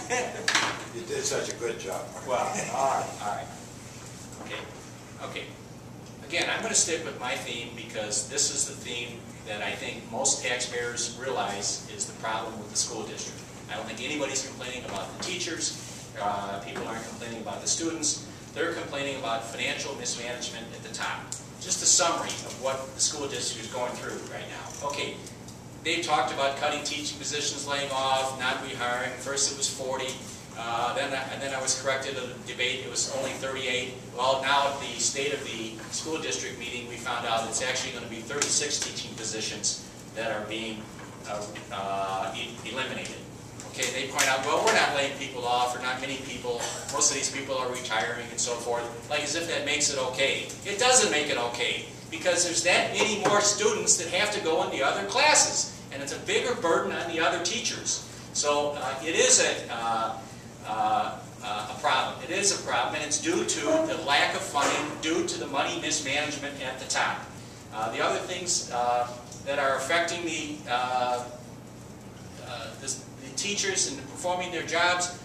You did such a good job. Well, all right. Okay. Again, I'm going to stick with my theme because this is the theme that I think most taxpayers realize is the problem with the school district. I don't think anybody's complaining about the teachers. People aren't complaining about the students. They're complaining about financial mismanagement at the top. Just a summary of what the school district is going through right now. Okay, they talked about cutting teaching positions, laying off, not rehiring. First it was 40. Then I was corrected in the debate, it was only 38. Well, now at the State of the School District meeting, we found out it's actually going to be 36 teaching positions that are being eliminated. Okay, they point out, well, we're not laying people off, or not many people, most of these people are retiring and so forth, like as if that makes it okay. It doesn't make it okay, because there's that many more students that have to go in the other classes, and it's a bigger burden on the other teachers. So it is a problem. It is a problem, and it's due to the lack of funding, due to the money mismanagement at the top. The other things that are affecting the teachers and performing their jobs,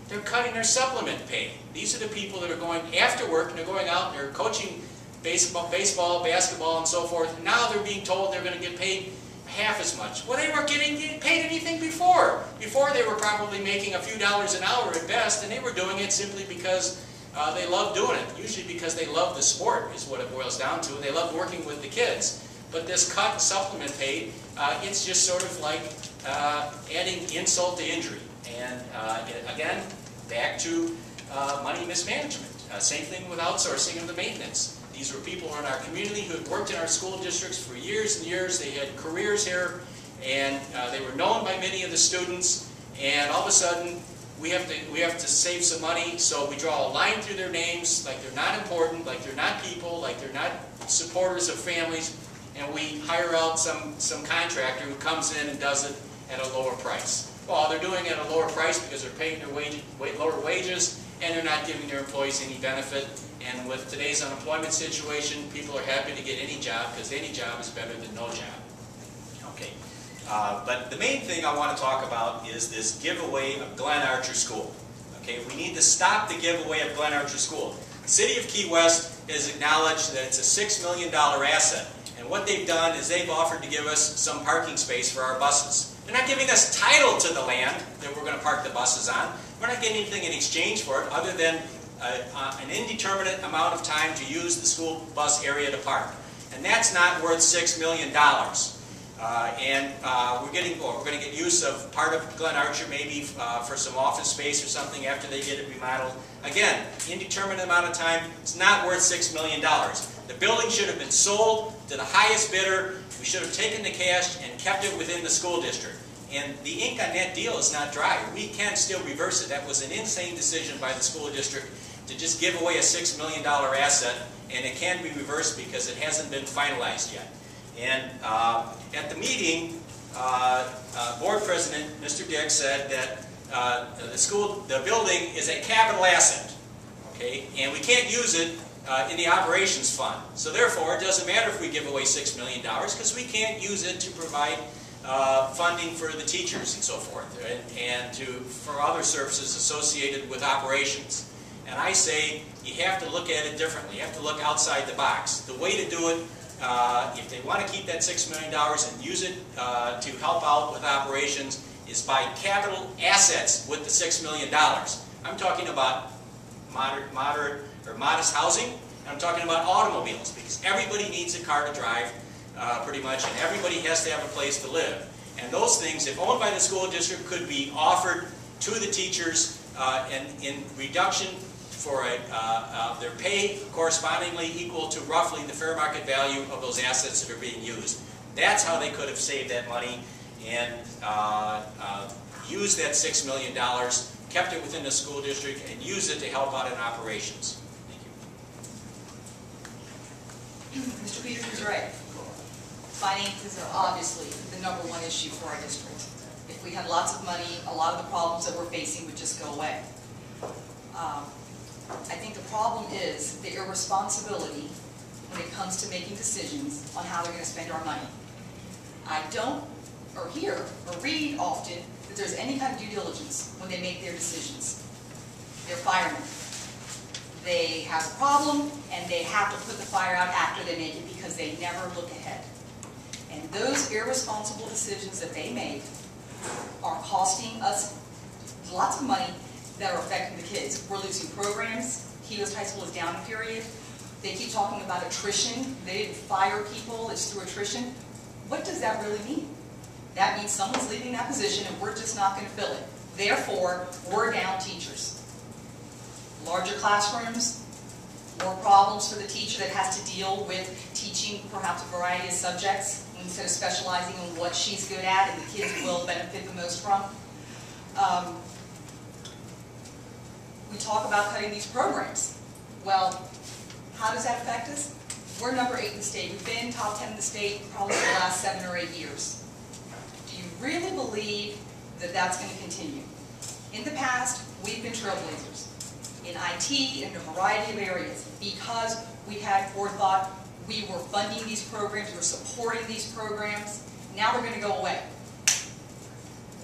they're cutting their supplement pay. These are the people that are going after work and they're going out and they're coaching baseball, basketball, and so forth. And now they're being told they're going to get paid half as much. Well, they weren't getting paid anything before. Before they were probably making a few dollars an hour at best, and they were doing it simply because they love doing it. Usually because they love the sport is what it boils down to. They love working with the kids. But this cut supplement pay, it's just sort of like adding insult to injury. And again, back to money mismanagement. Same thing with outsourcing of the maintenance. These were people in our community who had worked in our school districts for years and years. They had careers here, and they were known by many of the students. And all of a sudden, we have to save some money, so we draw a line through their names, like they're not important, like they're not people, like they're not supporters of families, and we hire out some contractor who comes in and does it at a lower price. Well, they're doing it at a lower price because they're paying their lower wages, and they're not giving their employees any benefit. And with today's unemployment situation, people are happy to get any job because any job is better than no job. Okay, but the main thing I want to talk about is this giveaway of Glen Archer School. Okay, we need to stop the giveaway of Glen Archer School. The City of Key West has acknowledged that it's a $6 million asset. And what they've done is they've offered to give us some parking space for our buses. They're not giving us title to the land that we're going to park the buses on. We're not getting anything in exchange for it other than an indeterminate amount of time to use the school bus area to park. And that's not worth $6 million. We're going to get use of part of Glen Archer maybe for some office space or something after they get it remodeled. Again, indeterminate amount of time, it's not worth $6 million. The building should have been sold to the highest bidder. We should have taken the cash and kept it within the school district. And the ink on that deal is not dry. We can still reverse it. That was an insane decision by the school district to just give away a $6 million asset, and it can be reversed because it hasn't been finalized yet. And at the meeting, board president, Mr. Dick, said that the building is a capital asset, okay, and we can't use it in the operations fund. So therefore, it doesn't matter if we give away $6 million because we can't use it to provide funding for the teachers and so forth, and for other services associated with operations. And I say you have to look at it differently. You have to look outside the box. The way to do it, if they want to keep that $6 million and use it to help out with operations, is buy capital assets with the $6 million. I'm talking about modest housing, and I'm talking about automobiles, because everybody needs a car to drive, pretty much, and everybody has to have a place to live. And those things, if owned by the school district, could be offered to the teachers in reduction for their pay correspondingly equal to roughly the fair market value of those assets that are being used. That's how they could have saved that money and used that $6 million, kept it within the school district, and used it to help out in operations. Thank you. Mr. Peterson is right. Finances are obviously the #1 issue for our district. If we had lots of money, a lot of the problems that we're facing would just go away. I think the problem is the irresponsibility when it comes to making decisions on how they're going to spend our money. I don't, or hear, or read often that there's any kind of due diligence when they make their decisions. They're firemen. They have a problem, and they have to put the fire out after they make it because they never look ahead. And those irresponsible decisions that they make are costing us lots of money that are affecting the kids. We're losing programs. Helios High School is down a period. They keep talking about attrition. They didn't fire people, it's through attrition. What does that really mean? That means someone's leaving that position and we're just not going to fill it. Therefore, we're down teachers. Larger classrooms, more problems for the teacher that has to deal with teaching perhaps a variety of subjects instead of specializing in what she's good at and the kids will benefit the most from. We talk about cutting these programs. Well, how does that affect us? We're number 8 in the state. We've been top 10 in the state probably for the last 7 or 8 years. Do you really believe that that's going to continue? In the past, we've been trailblazers in IT, in a variety of areas, because we had forethought, we were funding these programs, we were supporting these programs. Now they're going to go away.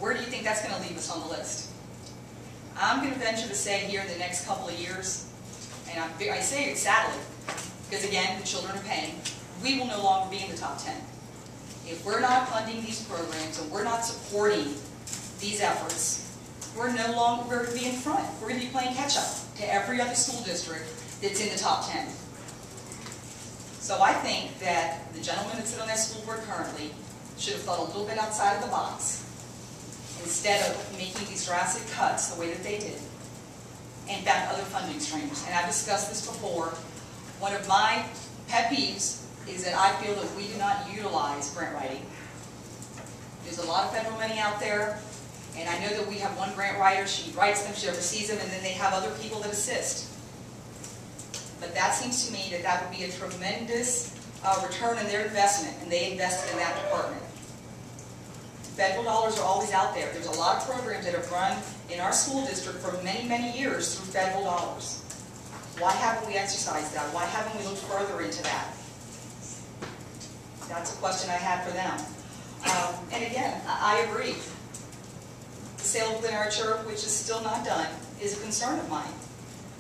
Where do you think that's going to leave us on the list? I'm going to venture to say here in the next couple of years, and I say it sadly, because again, the children are paying, we will no longer be in the top 10. If we're not funding these programs and we're not supporting these efforts, we're no longer going to be in front. We're going to be playing catch-up to every other school district that's in the top 10. So I think that the gentleman that sits on that school board currently should have thought a little bit outside of the box instead of making these drastic cuts the way that they did and found other funding streams. And I've discussed this before. One of my pet peeves is that I feel that we do not utilize grant writing. There's a lot of federal money out there. And I know that we have one grant writer, she writes them, she oversees them, and then they have other people that assist. But that seems to me that that would be a tremendous return on their investment, and they invested in that department. Federal dollars are always out there. There's a lot of programs that have run in our school district for many, many years through federal dollars. Why haven't we exercised that? Why haven't we looked further into that? That's a question I had for them. And again, I agree. The sale of literature, which is still not done, is a concern of mine.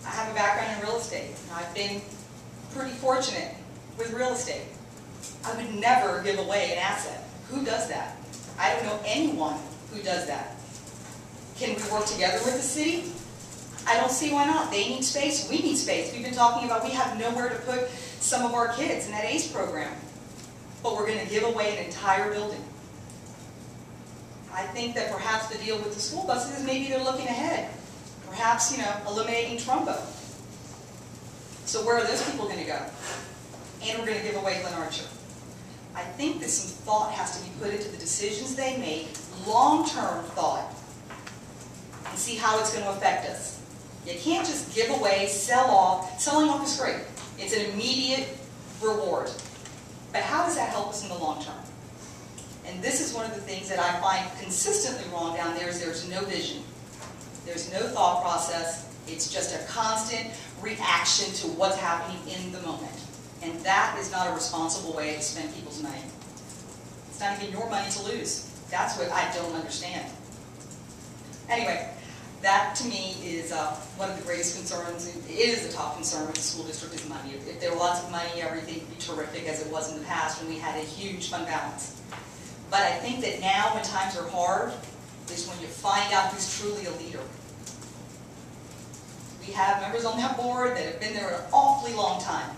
I have a background in real estate. I've been pretty fortunate with real estate. I would never give away an asset. Who does that? I don't know anyone who does that. Can we work together with the city? I don't see why not. They need space. We need space. We've been talking about we have nowhere to put some of our kids in that ACE program. But we're going to give away an entire building. I think that perhaps the deal with the school buses is maybe they're looking ahead. Perhaps, eliminating Trumbo. So where are those people going to go? And we're going to give away Glen Archer. I think that some thought has to be put into the decisions they make, long-term thought, and see how it's going to affect us. You can't just give away, sell off. Selling off is great. It's an immediate reward. But how does that help us in the long term? And this is one of the things that I find consistently wrong down there is there's no vision. There's no thought process. It's just a constant reaction to what's happening in the moment. And that is not a responsible way to spend people's money. It's not even your money to lose. That's what I don't understand. Anyway, that to me is one of the greatest concerns. It is the top concern with the school district is money. If there were lots of money, everything would be terrific as it was in the past when we had a huge fund balance. But I think that now when times are hard is when you find out who's truly a leader. We have members on that board that have been there an awfully long time.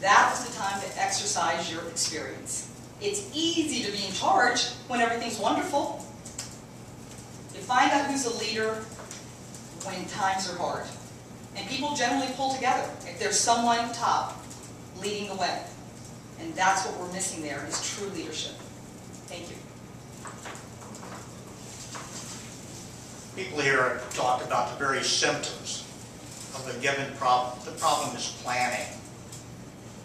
That was the time to exercise your experience. It's easy to be in charge when everything's wonderful. You find out who's a leader when times are hard. And people generally pull together if there's someone top leading the way. And that's what we're missing there is true leadership. Thank you. People here have talked about the very symptoms of a given problem. The problem is planning.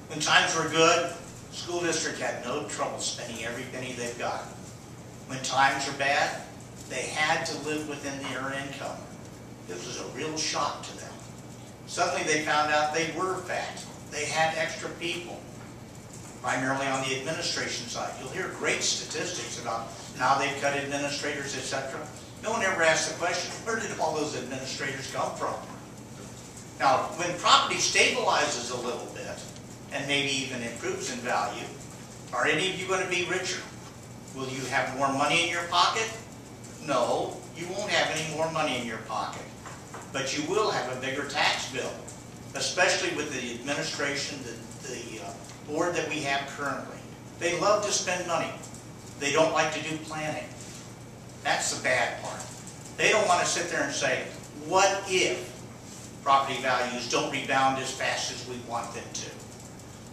When times were good, the school district had no trouble spending every penny they've got. When times are bad, they had to live within their income. This was a real shock to them. Suddenly they found out they were fat. They had extra people, primarily on the administration side. You'll hear great statistics about Now they've cut administrators, etc. No one ever asked the question, where did all those administrators come from? Now, when property stabilizes a little bit, and maybe even improves in value, are any of you going to be richer? Will you have more money in your pocket? No, you won't have any more money in your pocket. But you will have a bigger tax bill, especially with the administration, the board that we have currently. They love to spend money. They don't like to do planning. That's the bad part. They don't want to sit there and say, what if property values don't rebound as fast as we want them to?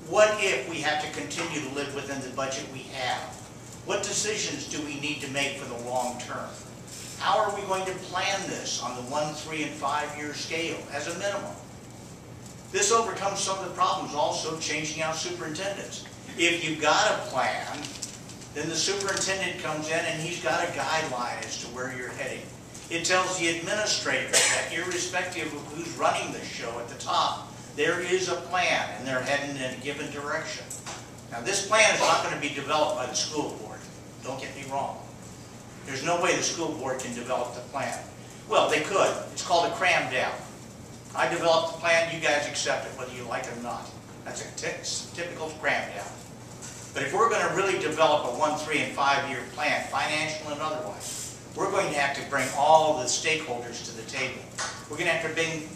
What if we have to continue to live within the budget we have? What decisions do we need to make for the long term? How are we going to plan this on the 1, 3, and 5-year scale as a minimum? This overcomes some of the problems also changing out superintendents. If you've got a plan, then the superintendent comes in and he's got a guideline as to where you're heading. It tells the administrator that irrespective of who's running the show at the top, there is a plan and they're heading in a given direction. Now this plan is not going to be developed by the school board. Don't get me wrong. There's no way the school board can develop the plan. Well, they could. It's called a cram down. I developed the plan, you guys accept it whether you like it or not. That's a typical cram down. But if we're going to really develop a 1, 3, and 5-year plan, financial and otherwise, we're going to have to bring all the stakeholders to the table. We're going to have to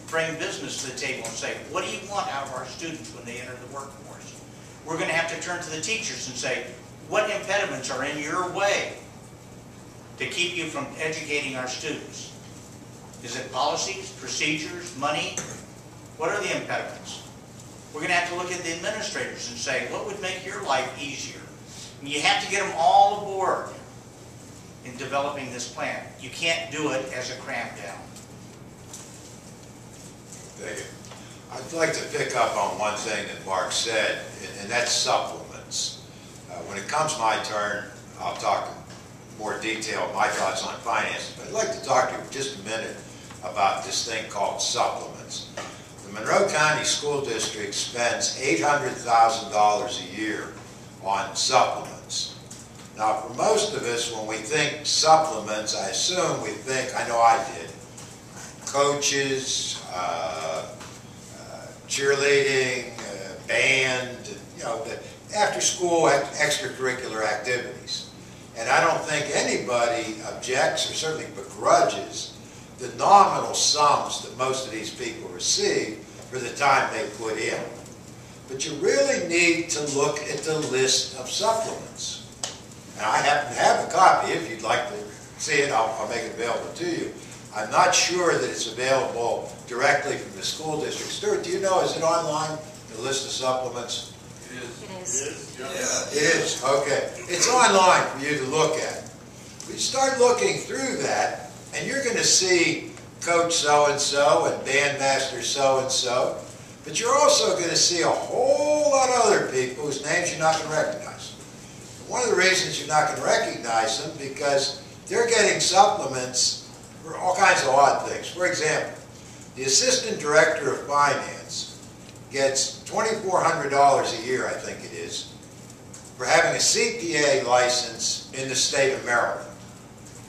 bring business to the table and say, what do you want out of our students when they enter the workforce? We're going to have to turn to the teachers and say, what impediments are in your way to keep you from educating our students? Is it policies, procedures, money? What are the impediments? We're going to have to look at the administrators and say, what would make your life easier? And you have to get them all aboard in developing this plan. You can't do it as a cram down. Thank you. I'd like to pick up on one thing that Mark said, and that's supplements. When it comes my turn, I'll talk in more detail my thoughts on finances, but I'd like to talk to you for just a minute about this thing called supplements. The Monroe County School District spends $800,000 a year on supplements. Now, for most of us, when we think supplements, I assume we think, I know I did, coaches, cheerleading, band, you know, the after-school extracurricular activities. And I don't think anybody objects or certainly begrudges the nominal sums that most of these people receive for the time they put in. But you really need to look at the list of supplements. And I happen to have a copy. If you'd like to see it, I'll make it available to you. I'm not sure that it's available directly from the school district. Stuart, do you know, is it online, the list of supplements? It is. It is, okay. It's online for you to look at. We start looking through that, and you're going to see Coach so-and-so and Bandmaster so-and-so, but you're also going to see a whole lot of other people whose names you're not going to recognize. One of the reasons you're not going to recognize them because they're getting supplements for all kinds of odd things. For example, the Assistant Director of Finance gets $2,400 a year, I think it is, for having a CPA license in the state of Maryland.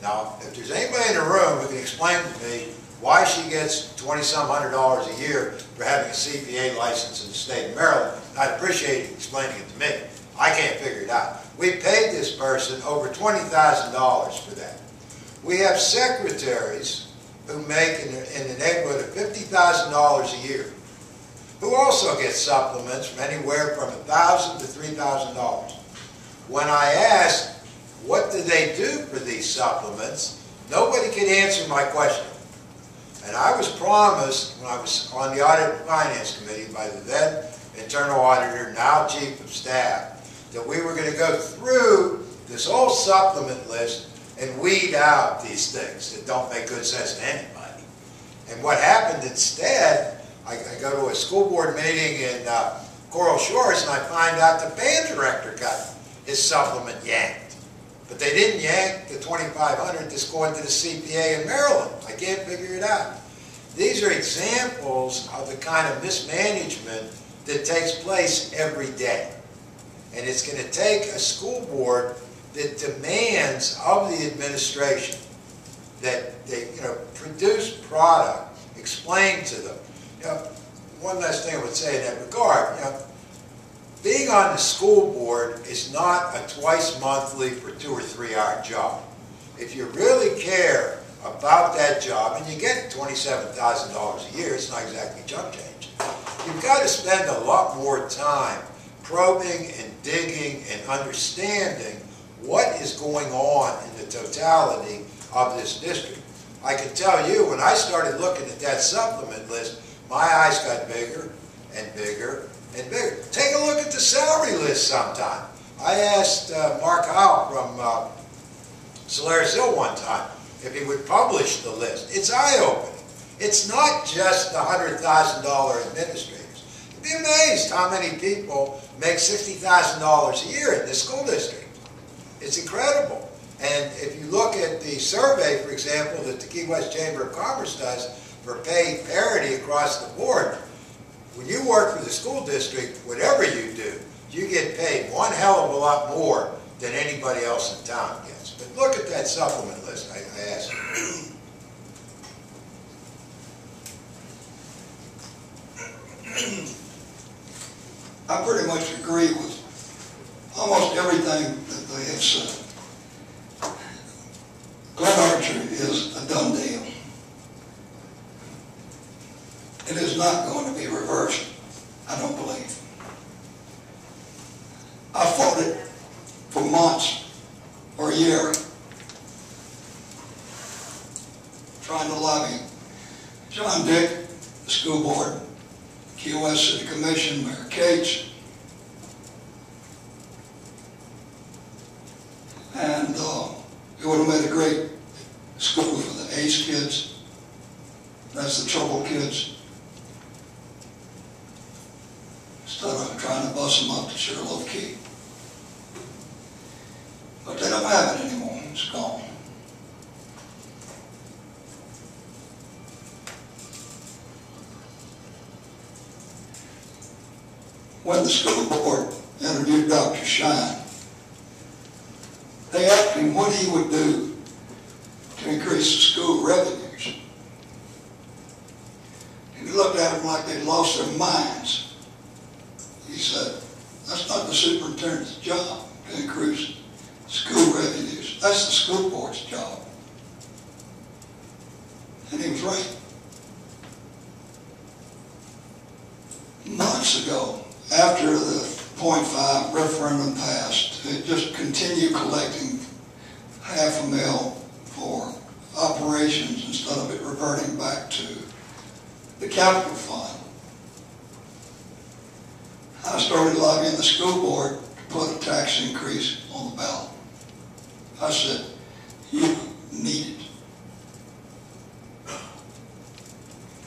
Now, if there's anybody in the room who can explain to me why she gets $2,some-hundred a year for having a CPA license in the state of Maryland, I'd appreciate you explaining it to me. I can't figure it out. We paid this person over $20,000 for that. We have secretaries who make in the neighborhood of $50,000 a year, who also get supplements from anywhere from $1,000 to $3,000. When I asked, what do they do for these supplements, nobody could answer my question. And I was promised, when I was on the Audit and Finance Committee by the then Internal Auditor, now Chief of Staff, that we were going to go through this whole supplement list and weed out these things that don't make good sense to anybody. And what happened instead, I go to a school board meeting in Coral Shores and I find out the band director got his supplement yanked. But they didn't yank the $2,500 that's going to the CPA in Maryland. I can't figure it out. These are examples of the kind of mismanagement that takes place every day. And it's going to take a school board the demands of the administration, that they, produce product, explain to them. One last thing I would say in that regard, being on the school board is not a twice monthly for 2 or 3 hour job. If you really care about that job, and you get $27,000 a year, it's not exactly chump change, you've got to spend a lot more time probing and digging and understanding what is going on in the totality of this district. I can tell you, when I started looking at that supplement list, my eyes got bigger and bigger and bigger. Take a look at the salary list sometime. I asked Mark Howell from Solaris Hill one time if he would publish the list. It's eye-opening. It's not just the $100,000 administrators. You'd be amazed how many people make $60,000 a year in this school district. It's incredible. And if you look at the survey, for example, that the Key West Chamber of Commerce does for pay parity across the board, when you work for the school district, whatever you do, you get paid one hell of a lot more than anybody else in town gets. But look at that supplement list I asked you. I pretty much agree with almost everything that they have said. Glen Archer is a done deal. It is not going to be reversed, I don't believe. I fought it for months or a year, trying to lobby John Dick, the school board, Key West City Commission, Mayor Cates, and it would have made a great school for the ACE kids. That's the troubled kids. Instead of trying to bus them up to Sugarloaf Key. But they don't have it anymore. It's gone. When the school board interviewed Dr. Shine, they asked him what he would do to increase the school revenues. And he looked at them like they'd lost their minds. He said, that's not the superintendent's job to increase school revenues. That's the school board's job. And he was right. Months ago, after the .5 referendum passed, it just continued collecting $500,000 for operations instead of it reverting back to the capital fund. I started lobbying the school board to put a tax increase on the ballot. I said, you need it.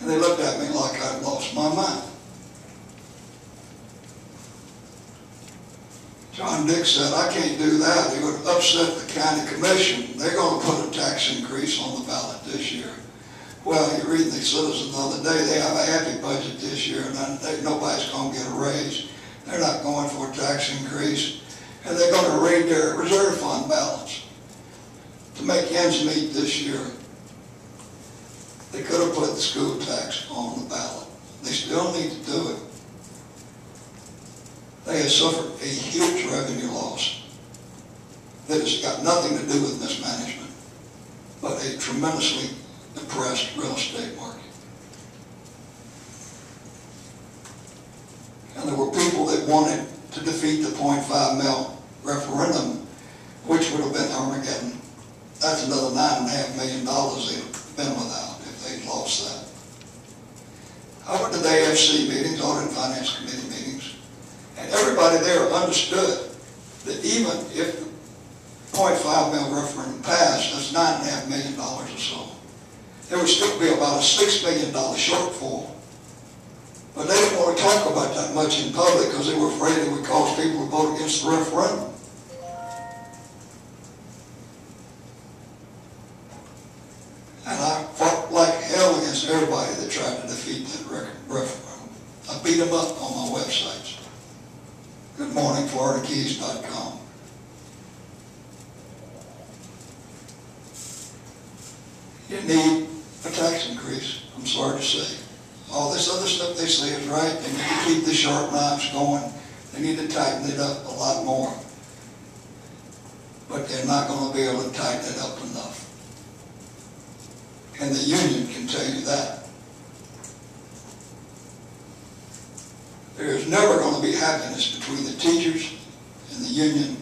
And they looked at me like I'd lost my mind. John Dick said, I can't do that. It would upset the county commission. They're going to put a tax increase on the ballot this year. Well, you read in the Citizen the other day, they have a happy budget this year, and nobody's going to get a raise. They're not going for a tax increase. And they're going to raid their reserve fund balance to make ends meet this year. They could have put the school tax on the ballot. They still need to do it. They have suffered a huge revenue loss that has got nothing to do with mismanagement, but a tremendously depressed real estate market. And there were people that wanted to defeat the .5 mil referendum, which would have been Armageddon. That's another $9.5 million they'd have been without if they'd lost that. I went to the AFC meetings, Audit and Finance Committee meetings, and everybody there understood that even if the .5 mil referendum passed, that's $9.5 million or so. There would still be about a $6 million shortfall. But they didn't want to talk about that much in public because they were afraid it would cause people to vote against the referendum. And I fought like hell against everybody that tried to defeat that referendum. I beat them up on my websites. GoodMorningFloridaKeys.com. need a tax increase, I'm sorry to say. All this other stuff they say is right. They need to keep the sharp knives going. They need to tighten it up a lot more. But they're not going to be able to tighten it up enough. And the union can tell you that. There is never going to be happiness between the teachers and the union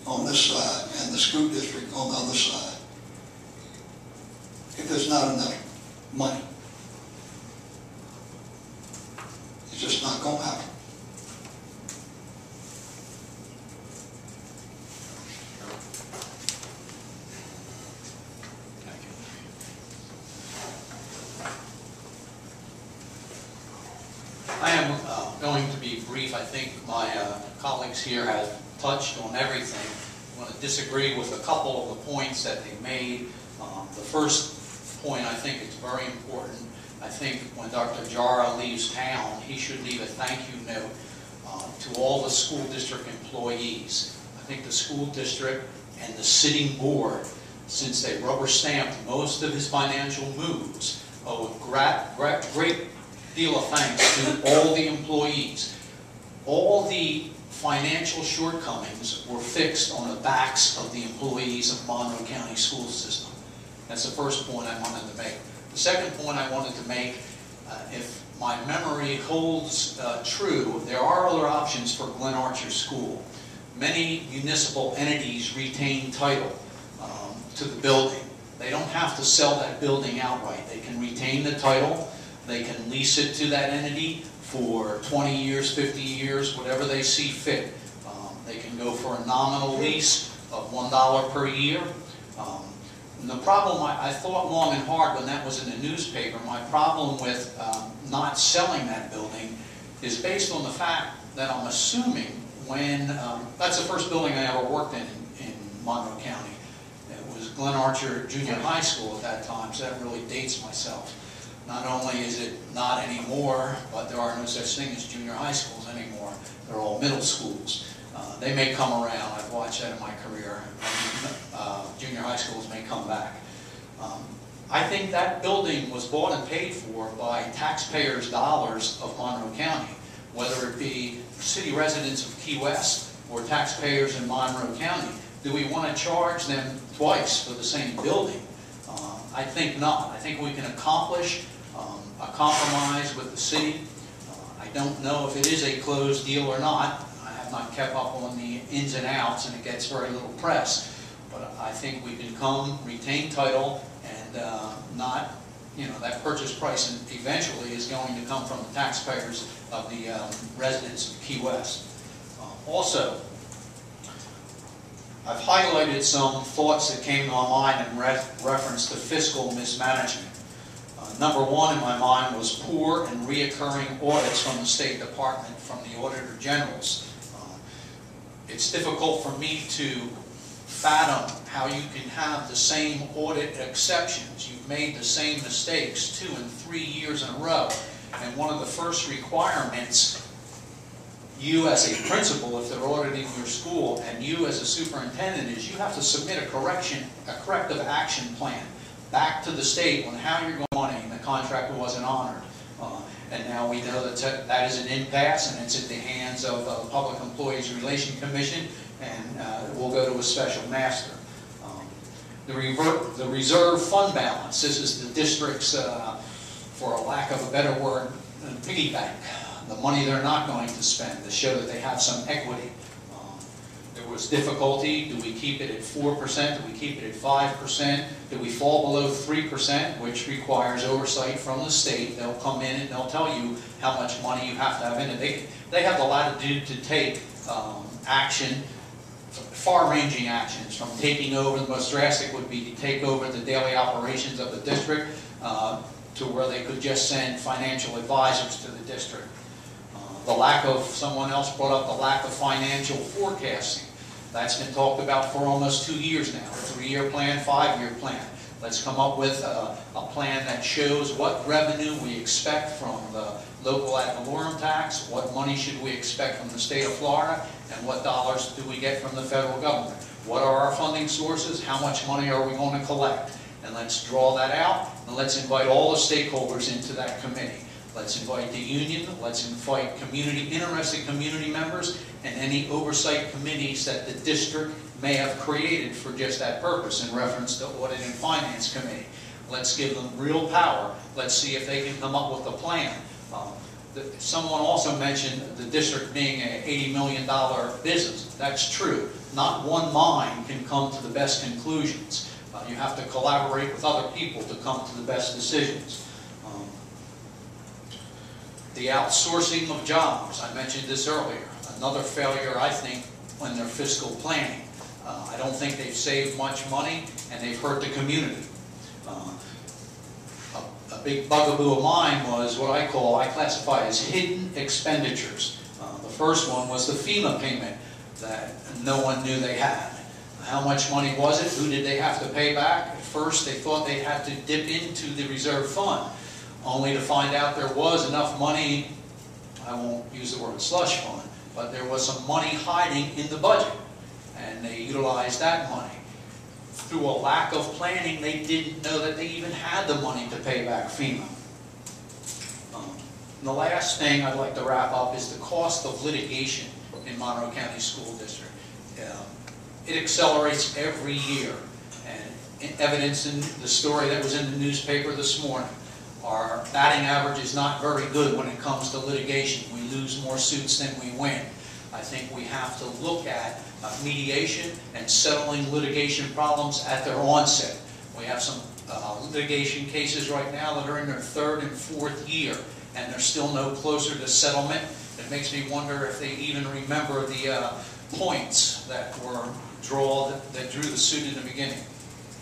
on this side and the school district on the other side if there's not enough money. It's just not going to happen. I am going to be brief. I think my colleagues here have touched on everything. I want to disagree with a couple of the points that they made. The first point, I think it's very important. I think when Dr. Jara leaves town, he should leave a thank you note to all the school district employees. I think the school district and the sitting board, since they rubber stamped most of his financial moves, owe a great deal of thanks to all the employees. All the financial shortcomings were fixed on the backs of the employees of Monroe County School System. That's the first point I wanted to make. The second point I wanted to make, if my memory holds true, there are other options for Glen Archer School. Many municipal entities retain title to the building. They don't have to sell that building outright. They can retain the title. They can lease it to that entity for 20 years, 50 years, whatever they see fit. They can go for a nominal lease of $1 per year. And the problem, I thought long and hard when that was in the newspaper, my problem with not selling that building is based on the fact that I'm assuming when, that's the first building I ever worked in Monroe County. It was Glen Archer Junior High School at that time, so that really dates myself. Not only is it not anymore, but there are no such thing as junior high schools anymore. They're all middle schools. They may come around. I've watched that in my career. Junior high schools may come back. I think that building was bought and paid for by taxpayers' dollars of Monroe County, whether it be city residents of Key West or taxpayers in Monroe County. Do we want to charge them twice for the same building? I think not. I think we can accomplish a compromise with the city. I don't know if it is a closed deal or not. I have not kept up on the ins and outs, and it gets very little press. But I think we can come, retain title, and not, that purchase price eventually is going to come from the taxpayers of the residents of Key West. Also, I've highlighted some thoughts that came to my mind in reference to fiscal mismanagement. Number one in my mind was poor and reoccurring audits from the State Department, from the Auditor Generals. It's difficult for me to fathom how you can have the same audit exceptions. You've made the same mistakes 2 and 3 years in a row. And one of the first requirements, you as a principal, if they're auditing your school, and you as a superintendent, is you have to submit a corrective action plan back to the state on how you're going and the contract wasn't honored. And now we know that that is an impasse, and it's in the hands of the Public Employees Relation Commission, and we'll go to a special master. The reserve fund balance, this is the district's, for a lack of a better word, piggy bank. The money they're not going to spend to show that they have some equity. There was difficulty. Do we keep it at 4%? Do we keep it at 5%? Do we fall below 3%, which requires oversight from the state? They'll come in and they'll tell you how much money you have to have in it. They have the latitude to take action, far-ranging actions, from taking over. The most drastic would be to take over the daily operations of the district to where they could just send financial advisors to the district. The lack of, someone else brought up the lack of financial forecasting. That's been talked about for almost 2 years now. 3-year plan, 5-year plan. Let's come up with a plan that shows what revenue we expect from the local ad valorem tax, what money should we expect from the state of Florida, and what dollars do we get from the federal government. What are our funding sources? How much money are we going to collect? and let's draw that out, and let's invite all the stakeholders into that committee. Let's invite the union, let's invite interested community members, and any oversight committees that the district may have created for just that purpose in reference to Audit and Finance Committee. Let's give them real power. Let's see if they can come up with a plan. Someone also mentioned the district being an $80 million business. That's true. Not one mind can come to the best conclusions. You have to collaborate with other people to come to the best decisions. The outsourcing of jobs, I mentioned this earlier. Another failure, I think, when their fiscal planning. I don't think they've saved much money, and they've hurt the community. A big bugaboo of mine was what I classify as hidden expenditures. The first one was the FEMA payment that no one knew they had. How much money was it? Who did they have to pay back? At first they thought they had to dip into the reserve fund, only to find out there was enough money, I won't use the word slush fund, but there was some money hiding in the budget, and they utilized that money. Through a lack of planning, they didn't know that they even had the money to pay back FEMA. And the last thing I'd like to wrap up is the cost of litigation in Monroe County School District. It accelerates every year, and evidence in the story that was in the newspaper this morning. Our batting average is not very good when it comes to litigation. We lose more suits than we win. I think we have to look at mediation and settling litigation problems at their onset. We have some litigation cases right now that are in their third and fourth year, and they're still no closer to settlement. It makes me wonder if they even remember the points that drew the suit in the beginning.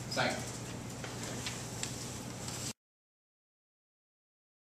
Thank you.